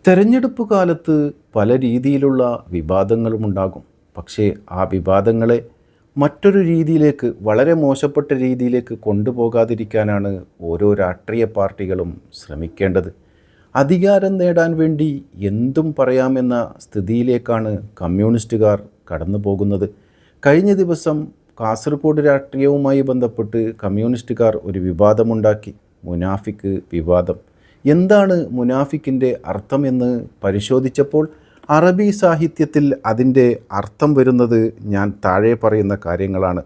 തെരഞ്ഞെടുപ്പ് കാലത്ത് പല രീതിയിലുള്ള വിവാദങ്ങളുമുണ്ടാകും. പക്ഷേ ആ വിവാദങ്ങളെ മറ്റൊരു രീതിയിലേക്ക്, വളരെ മോശപ്പെട്ട രീതിയിലേക്ക് കൊണ്ടുപോകാതിരിക്കാനാണ് ഓരോ രാഷ്ട്രീയ പാർട്ടികളും ശ്രമിക്കേണ്ടത്. അധികാരം നേടാൻ വേണ്ടി എന്തും പറയാമെന്ന സ്ഥിതിയിലേക്കാണ് കമ്മ്യൂണിസ്റ്റുകാർ കടന്നു പോകുന്നത്. കഴിഞ്ഞ ദിവസം കാസർഗോഡ് രാഷ്ട്രീയവുമായി ബന്ധപ്പെട്ട് കമ്മ്യൂണിസ്റ്റുകാർ ഒരു വിവാദമുണ്ടാക്കി. മുനാഫിക്ക് വിവാദം. എന്താണ് മുനാഫിക്കിൻ്റെ അർത്ഥമെന്ന് പരിശോധിച്ചപ്പോൾ അറബി സാഹിത്യത്തിൽ അതിൻ്റെ അർത്ഥം വരുന്നത് ഞാൻ താഴെ പറയുന്ന കാര്യങ്ങളാണ്.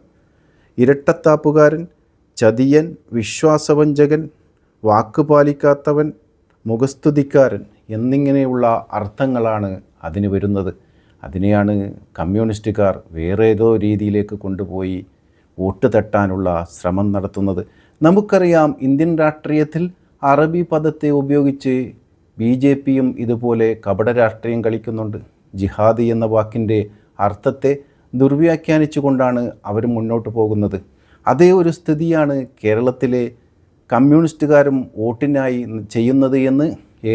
ഇരട്ടത്താപ്പുകാരൻ, ചതിയൻ, വിശ്വാസവഞ്ചകൻ, വാക്കുപാലിക്കാത്തവൻ, മുഖസ്തുതിക്കാരൻ എന്നിങ്ങനെയുള്ള അർത്ഥങ്ങളാണ് അതിന് വരുന്നത്. അതിനെയാണ് കമ്മ്യൂണിസ്റ്റുകാർ വേറെ ഏതോ രീതിയിലേക്ക് കൊണ്ടുപോയി വോട്ട് തട്ടാനുള്ള ശ്രമം നടത്തുന്നത്. നമുക്കറിയാം, ഇന്ത്യൻ രാഷ്ട്രീയത്തിൽ അറബി പദത്തെ ഉപയോഗിച്ച് BJPയും ഇതുപോലെ കപട രാഷ്ട്രീയം കളിക്കുന്നുണ്ട്. ജിഹാദി എന്ന വാക്കിൻ്റെ അർത്ഥത്തെ ദുർവ്യാഖ്യാനിച്ചു കൊണ്ടാണ് അവർ മുന്നോട്ട് പോകുന്നത്. അതേ ഒരു സ്ഥിതിയാണ് കേരളത്തിലെ കമ്മ്യൂണിസ്റ്റുകാരും വോട്ടിനായി ചെയ്യുന്നത് എന്ന്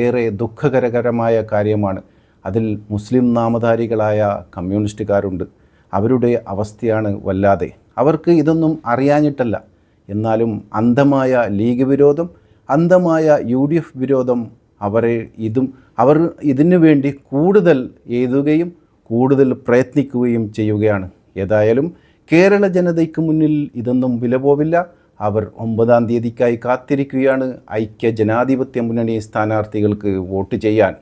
ഏറെ ദുഃഖകരമായ കാര്യമാണ്. അതിൽ മുസ്ലിം നാമധാരികളായ കമ്മ്യൂണിസ്റ്റുകാരുണ്ട്. അവരുടെ അവസ്ഥയാണ് വല്ലാതെ. അവർക്ക് ഇതൊന്നും അറിയാഞ്ഞിട്ടല്ല, എന്നാലും അന്ധമായ ലീഗ് വിരോധം, അന്ധമായ UDF വിരോധം അവർ ഇതിനു വേണ്ടി കൂടുതൽ എഴുതുകയും കൂടുതൽ പ്രയത്നിക്കുകയും ചെയ്യുകയാണ്. ഏതായാലും കേരള ജനതയ്ക്ക് മുന്നിൽ ഇതൊന്നും വില പോവില്ല. അവർ 9-ാം തീയതിക്കായി കാത്തിരിക്കുകയാണ് ഐക്യ ജനാധിപത്യ മുന്നണി സ്ഥാനാർത്ഥികൾക്ക് വോട്ട് ചെയ്യാൻ.